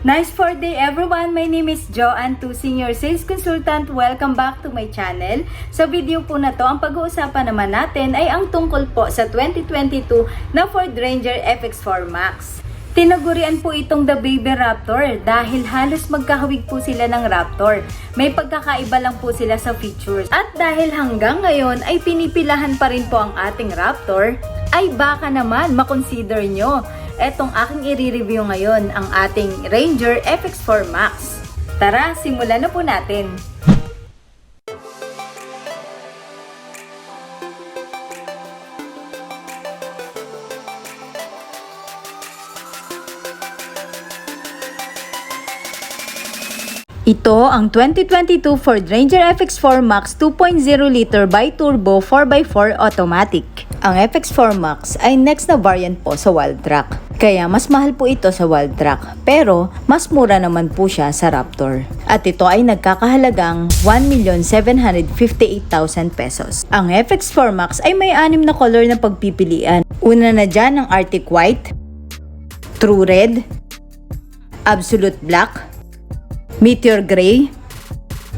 Nice for day everyone! My name is Joanne, Senior Sales Consultant. Welcome back to my channel. Sa video po na to, ang pag-uusapan naman natin ay ang tungkol po sa 2022 na Ford Ranger FX4 Max. Tinagurian po itong The Baby Raptor dahil halos magkahawig po sila ng Raptor. May pagkakaiba lang po sila sa features. At dahil hanggang ngayon ay pinipilahan pa rin po ang ating Raptor, ay baka naman makonsider nyo etong aking i-review ngayon, ang ating Ranger FX4 Max. Tara, simulan na po natin. Ito ang 2022 Ford Ranger FX4 Max 2.0 liter bi-turbo 4x4 automatic. Ang FX4 Max ay next na variant po sa Wildtrak. Kaya mas mahal po ito sa Wildtrak, pero mas mura naman po siya sa Raptor. At ito ay nagkakahalagang 1,758,000 pesos. Ang FX4 Max ay may 6 na color na pagpipilian. Una na dyan ang Arctic White, True Red, Absolute Black, Meteor Gray,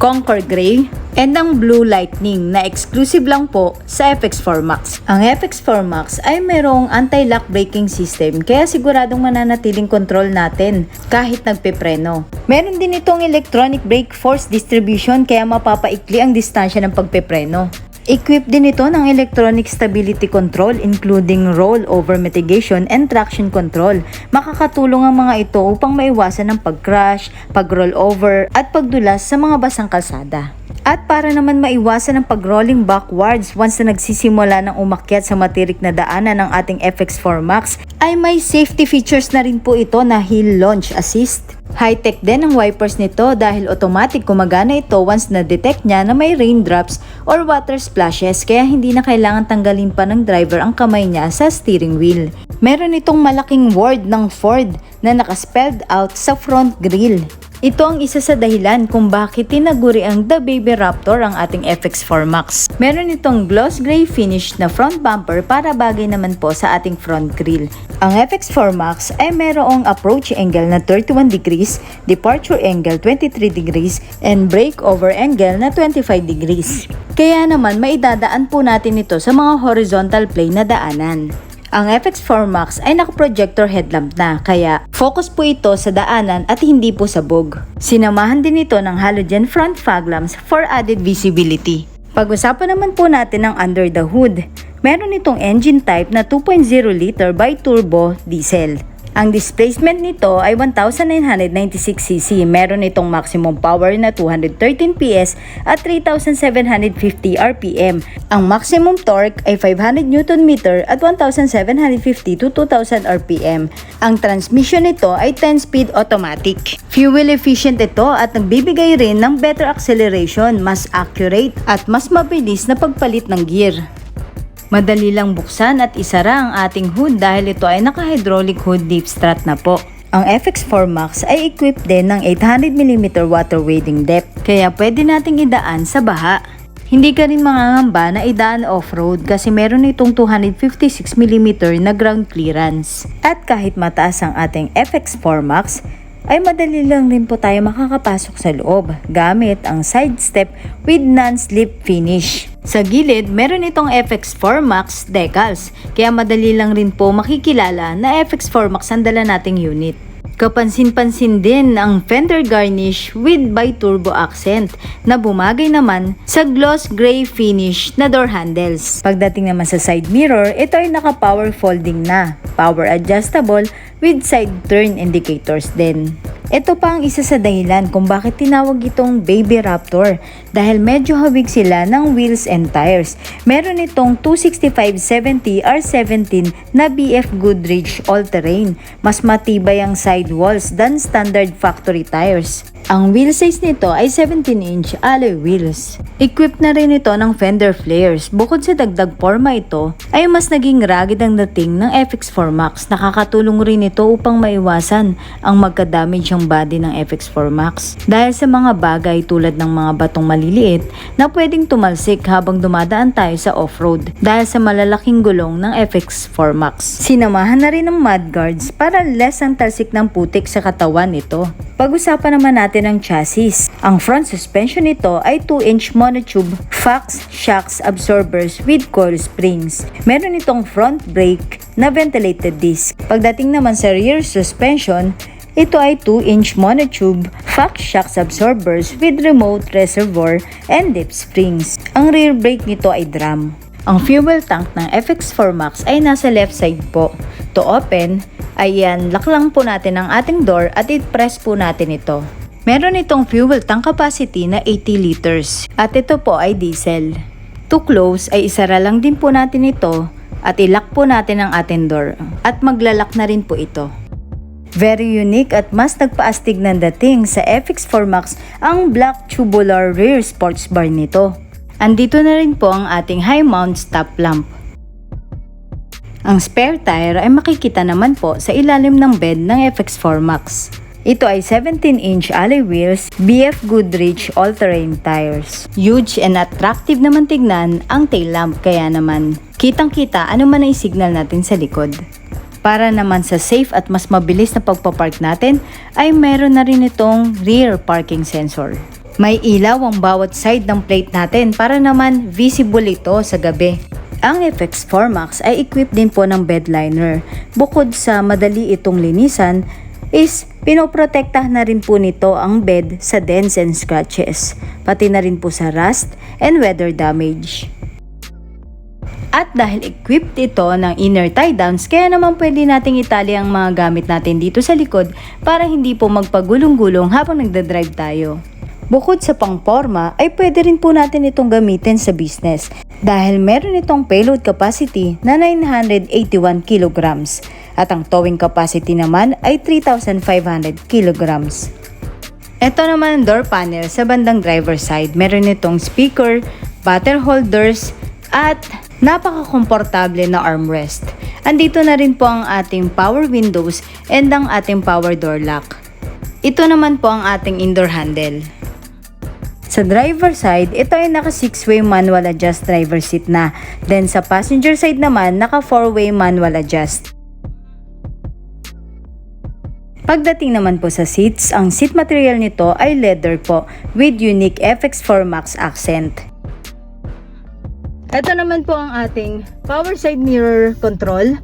Conquer Gray, and ang Blue Lightning na exclusive lang po sa FX4 Max. Ang FX4 Max ay mayroong anti-lock braking system kaya siguradong mananatiling control natin kahit nagpepreno. Meron din itong electronic brake force distribution kaya mapapaikli ang distansya ng pagpepreno. Equipped din ito ng electronic stability control including rollover mitigation and traction control. Makakatulong ang mga ito upang maiwasan ang pag-crash, pag-rollover at pagdulas sa mga basang kalsada. At para naman maiwasan ang pag-rolling backwards once na nagsisimula ng umakyat sa matirik na daanan ng ating FX4 Max, ay may safety features na rin po ito na hill launch assist. High-tech din ang wipers nito dahil automatic gumagana ito once na-detect niya na may raindrops or water splashes kaya hindi na kailangan tanggalin pa ng driver ang kamay niya sa steering wheel. Meron itong malaking word ng Ford na nakaspelled out sa front grille. Ito ang isa sa dahilan kung bakit tinaguri ang The Baby Raptor ang ating FX4 Max. Meron itong gloss gray finish na front bumper para bagay naman po sa ating front grille. Ang FX4 Max ay mayroong approach angle na 31 degrees, departure angle 23 degrees, and breakover angle na 25 degrees. Kaya naman maidadaan po natin ito sa mga horizontal plane na daanan. Ang FX4 Max ay naka-projector headlamp na, kaya focus po ito sa daanan at hindi po sabog. Sinamahan din ito ng halogen front fog lamps for added visibility. Pag-usapan naman po natin ang under the hood. Meron itong engine type na 2.0 liter bi-turbo diesel. Ang displacement nito ay 1,996cc. Meron itong maximum power na 213 PS at 3,750 RPM. Ang maximum torque ay 500 Nm at 1,750 to 2,000 RPM. Ang transmission nito ay 10-speed automatic. Fuel efficient ito at nagbibigay rin ng better acceleration, mas accurate at mas mabilis na pagpalit ng gear. Madali lang buksan at isara ang ating hood dahil ito ay naka-hydraulic hood deep strut na po. Ang FX4 Max ay equipped din ng 800mm water wading depth kaya pwede nating idaan sa baha. Hindi ka rin mangangamba na idaan off-road kasi meron itong 256mm na ground clearance. At kahit mataas ang ating FX4 Max, ay madali lang rin po tayo makakapasok sa loob gamit ang side step with non-slip finish. Sa gilid, meron itong FX4 Max decals, kaya madali lang rin po makikilala na FX4 Max ang dala nating unit. Kapansin-pansin din ang fender garnish with bi-turbo accent na bumagay naman sa gloss gray finish na door handles. Pagdating naman sa side mirror, ito ay naka-power folding na, power adjustable with side turn indicators din. Ito pa ang isa sa dahilan kung bakit tinawag itong Baby Raptor dahil medyo hawig sila ng wheels and tires. Meron itong 265/70 R17 na BF Goodrich all-terrain. Mas matibay ang sidewalls than standard factory tires. Ang wheel size nito ay 17-inch alloy wheels. Equipped na rin ito ng fender flares. Bukod sa dagdag forma ito, ay mas naging rugged ang dating ng FX4 Max. Nakakatulong rin ito upang maiwasan ang magka-damage ang body ng FX4 Max. Dahil sa mga bagay tulad ng mga batong maliliit na pwedeng tumalsik habang dumadaan tayo sa off-road dahil sa malalaking gulong ng FX4 Max. Sinamahan na rin ng mudguards para less ang talsik ng putik sa katawan nito. Pag-usapan naman natin ang chassis. Ang front suspension nito ay 2-inch monotube Fox shocks absorbers with coil springs. Meron itong front brake na ventilated disc. Pagdating naman sa rear suspension, ito ay 2-inch monotube Fox shocks absorbers with remote reservoir and dip springs. Ang rear brake nito ay drum. Ang fuel tank ng FX4 Max ay nasa left side po. To open, ayan, lock lang po natin ang ating door at i-press po natin ito. Meron itong fuel tank capacity na 80 liters at ito po ay diesel. To close ay isara lang din po natin ito at i-lock po natin ang ating door at maglalak na rin po ito. Very unique at mas nagpaastig ng dating sa FX4 Max ang black tubular rear sports bar nito. Andito na rin po ang ating high mount stop lamp. Ang spare tire ay makikita naman po sa ilalim ng bed ng FX4 Max. Ito ay 17-inch alloy wheels, BF Goodrich all-terrain tires. Huge and attractive naman tignan ang tail lamp, kaya naman kitang-kita ano man ang signal natin sa likod. Para naman sa safe at mas mabilis na pagpapark natin ay meron na rin itong rear parking sensor. May ilaw ang bawat side ng plate natin para naman visible ito sa gabi. Ang FX4 Max ay equipped din po ng bed liner. Bukod sa madali itong linisan, is pinoprotektahan na rin po nito ang bed sa dents and scratches, pati na rin po sa rust and weather damage. At dahil equipped ito ng inner tie downs, kaya naman pwede nating itali ang mga gamit natin dito sa likod para hindi po magpagulong-gulong habang nagdadrive tayo. Bukod sa pangporma, ay pwede rin po natin itong gamitin sa business dahil meron itong payload capacity na 981 kilograms at ang towing capacity naman ay 3,500 kilograms. Ito naman ang door panel sa bandang driver side. Meron itong speaker, bottle holders at napaka-komportable na armrest. Andito na rin po ang ating power windows and ang ating power door lock. Ito naman po ang ating indoor handle. Sa driver side, ito ay naka 6-way manual adjust driver seat na. Then sa passenger side naman, naka 4-way manual adjust. Pagdating naman po sa seats, ang seat material nito ay leather po with unique FX4 Max accent. Ito naman po ang ating power side mirror control,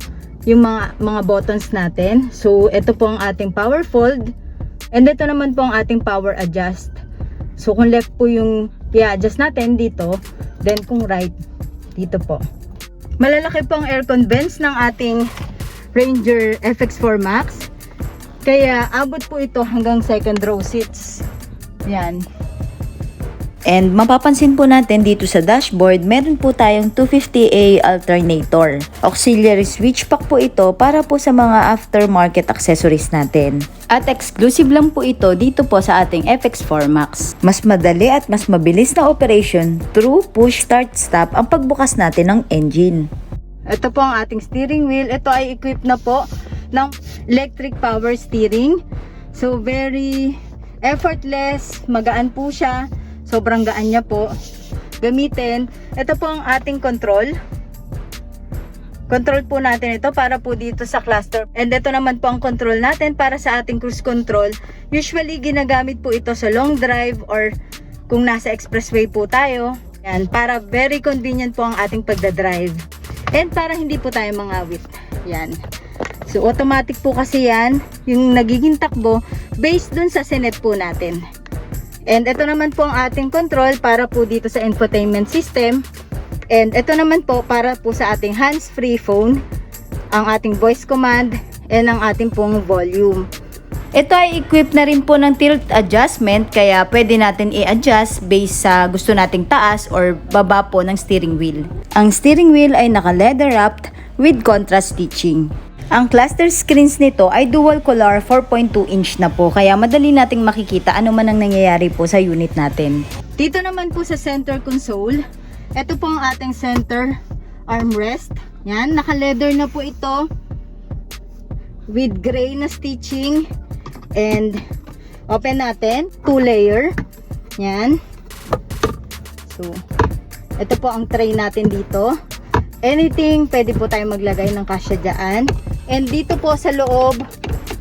yung mga buttons natin. So ito po ang ating power fold and ito naman po ang ating power adjust. So kung left po yung i-adjust natin dito, then kung right, dito po. Malalaki po ang aircon vents ng ating Ranger FX4 Max. Kaya abot po ito hanggang second row seats. Yan. And mapapansin po natin dito sa dashboard, meron po tayong 250A alternator. Auxiliary switch pack po ito para po sa mga aftermarket accessories natin. At exclusive lang po ito dito po sa ating FX4 Max. Mas madali at mas mabilis na operation through push start stop ang pagbukas natin ng engine. Ito po ang ating steering wheel. Ito ay equipped na po ng electric power steering. So very effortless, magaan po siya. Sobrang gaan niya po gamitin. Ito po ang ating control. Control po natin ito para po dito sa cluster. And ito naman po ang control natin para sa ating cruise control. Usually ginagamit po ito sa long drive or kung nasa expressway po tayo. Yan, para very convenient po ang ating pagdadrive. And para hindi po tayo mangawit. Yan. So automatic po kasi yan, yung nagiging takbo based dun sa senet po natin. And ito naman po ang ating control para po dito sa infotainment system. And ito naman po para po sa ating hands-free phone, ang ating voice command, and ang ating pong volume. Ito ay equipped na rin po ng tilt adjustment, kaya pwede natin i-adjust based sa gusto nating taas or baba po ng steering wheel. Ang steering wheel ay naka-leather wrapped with contrast stitching. Ang cluster screens nito ay dual color 4.2 inch na po, kaya madali nating makikita ano man ang nangyayari po sa unit natin. Dito naman po sa center console, ito po ang ating center armrest. Yan, naka-leather na po ito with gray na stitching, and open natin, 2-layer. Yan. So, ito po ang tray natin dito. Anything, pwede po tayo maglagay ng kasya dyan. And dito po sa loob,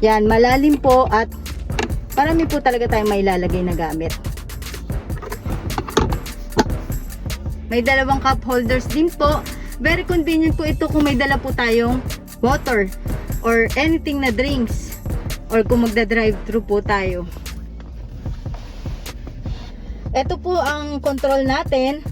yan, malalim po at marami po talaga tayong may lalagay na gamit. May dalawang cup holders din po. Very convenient po ito kung may dala po tayong water or anything na drinks, or kung magda-drive-thru po tayo. Ito po ang control natin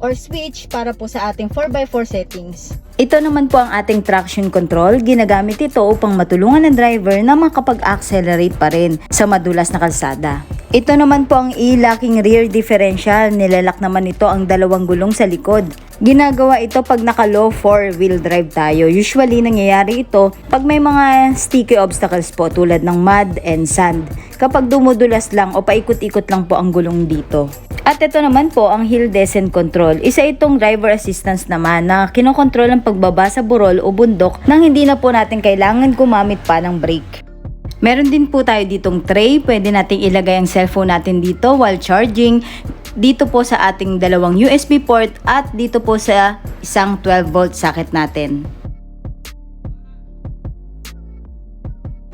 or switch para po sa ating 4x4 settings. Ito naman po ang ating traction control. Ginagamit ito upang matulungan ng driver na makapag-accelerate pa rin sa madulas na kalsada. Ito naman po ang e-locking rear differential. Nilalak naman ito ang dalawang gulong sa likod. Ginagawa ito pag naka-low 4-wheel drive tayo. Usually nangyayari ito pag may mga sticky obstacles po tulad ng mud and sand. Kapag dumudulas lang o paikot-ikot lang po ang gulong dito. At ito naman po ang hill descent control. Isa itong driver assistance naman na kinokontrol ang pagbaba sa burol o bundok nang hindi na po natin kailangan gumamit pa ng brake. Meron din po tayo ditong tray. Pwede nating ilagay ang cellphone natin dito while charging. Dito po sa ating dalawang USB port at dito po sa isang 12 volt socket natin.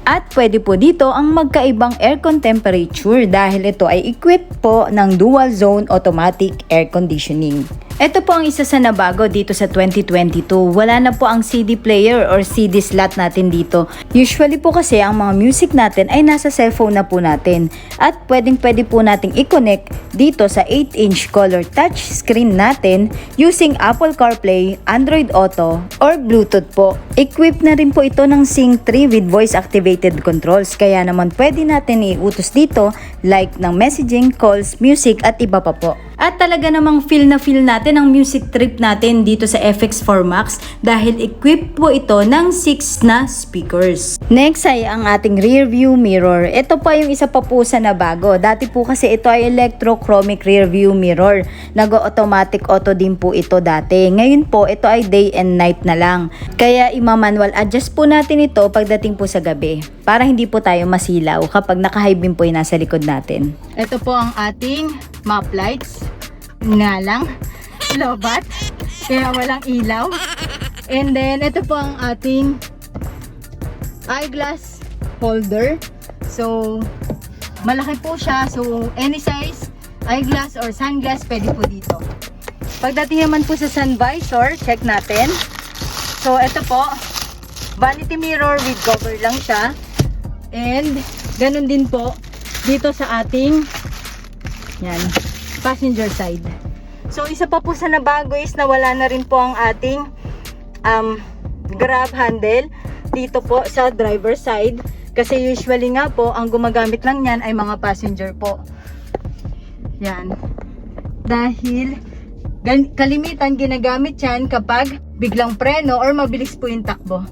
At pwede po dito ang magkaibang aircon temperature dahil ito ay equipped po ng dual zone automatic air conditioning. Ito po ang isa sa nabago dito sa 2022. Wala na po ang CD player or CD slot natin dito. Usually po kasi ang mga music natin ay nasa cellphone na po natin. At pwede po nating i-connect dito sa 8-inch color touch screen natin using Apple CarPlay, Android Auto, or Bluetooth po. Equipped na rin po ito ng Sync 3 with voice activated controls. Kaya naman pwede natin iutos dito like ng messaging, calls, music at iba pa po. At talaga namang feel natin ang music trip natin dito sa FX4 Max dahil equipped po ito ng 6 na speakers. Next ay ang ating rear view mirror. Ito pa yung isa pa po sa nabago. Dati po kasi ito ay electrochromic rear view mirror. Nag-automatic auto din po ito dati. Ngayon po ito ay day and night na lang. Kaya ima-manual adjust po natin ito pagdating po sa gabi para hindi po tayo masilaw kapag naka-high beam po yung nasa likod natin. Ito po ang ating map lights. Nga lang, lobat, kaya walang ilaw. And then, ito po ang ating eyeglass holder. So, malaki po siya. So, any size, eyeglass or sunglass, pwede po dito. Pagdating naman po sa sun visor, check natin. So, ito po, vanity mirror with cover lang siya. And, ganun din po, dito sa ating, yan, passenger side. So, isa pa po sa nabago is nawala na rin po ang ating grab handle dito po sa driver side. Kasi usually nga po, ang gumagamit lang yan ay mga passenger po. Yan. Dahil kalimitan ginagamit yan kapag biglang preno or mabilis po yung takbo.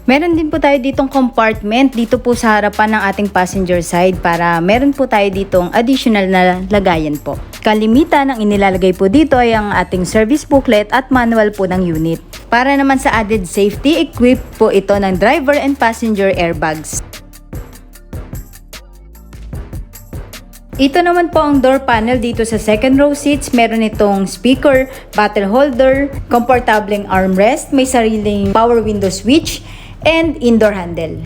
Meron din po tayo ditong compartment dito po sa harapan ng ating passenger side para meron po tayo ditong additional na lagayan po. Kalimitan ang inilalagay po dito ay ang ating service booklet at manual po ng unit. Para naman sa added safety, equipped po ito ng driver and passenger airbags. Ito naman po ang door panel dito sa second row seats. Meron itong speaker, bottle holder, komportableng armrest, may sariling power window switch, and indoor handle.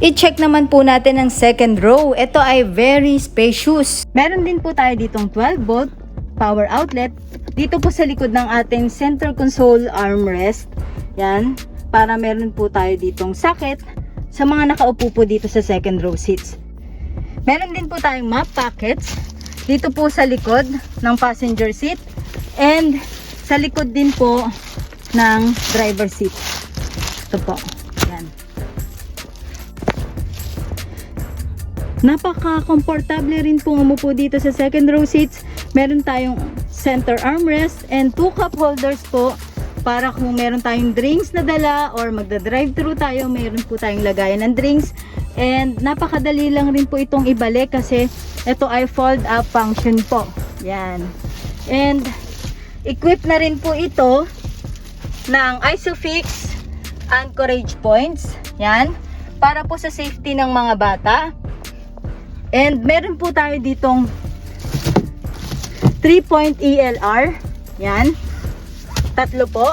I-check naman po natin ang second row. Ito ay very spacious. Meron din po tayo ditong 12 volt power outlet. Dito po sa likod ng ating center console armrest. Yan. Para meron po tayo ditong socket sa mga nakaupo po dito sa second row seats. Meron din po tayong map pockets dito po sa likod ng passenger seat and sa likod din po ng driver seat. Ito po. Yan. Napaka-komportable rin po umupo dito sa second row seats. Meron tayong center armrest and 2 cup holders po para kung meron tayong drinks na dala or magda-drive-thru tayo, meron po tayong lagayan ng drinks. And napakadali lang rin po itong ibalik kasi ito ay fold-up function po. Yan. And equip na rin po ito ng Isofix anchorage points. Yan. Para po sa safety ng mga bata. And meron po tayo ditong 3-point ELR. Yan. 3 po.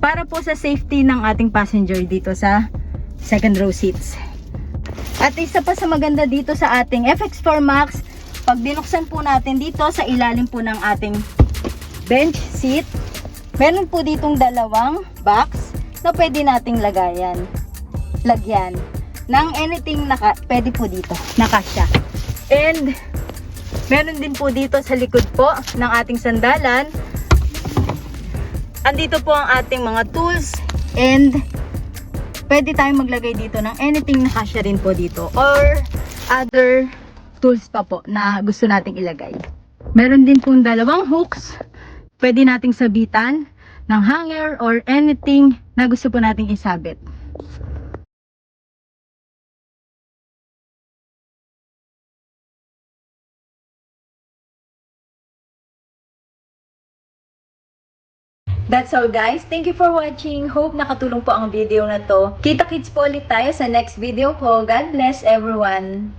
Para po sa safety ng ating passenger dito sa second row seats. At isa pa sa maganda dito sa ating FX4 Max, pag binuksan po natin dito sa ilalim po ng ating bench seat, meron po ditong dalawang box na pwede nating lagyan ng anything na pwede po dito, nakasya. And meron din po dito sa likod po ng ating sandalan, andito po ang ating mga tools and pwede tayong maglagay dito ng anything na kasya rin po dito or other tools pa po na gusto nating ilagay. Meron din pong dalawang hooks, pwede nating sabitan ng hanger or anything na gusto po nating isabit. That's all guys. Thank you for watching. Hope nakatulong po ang video na to. Kita-kits po ulit tayo sa next video ko. God bless everyone.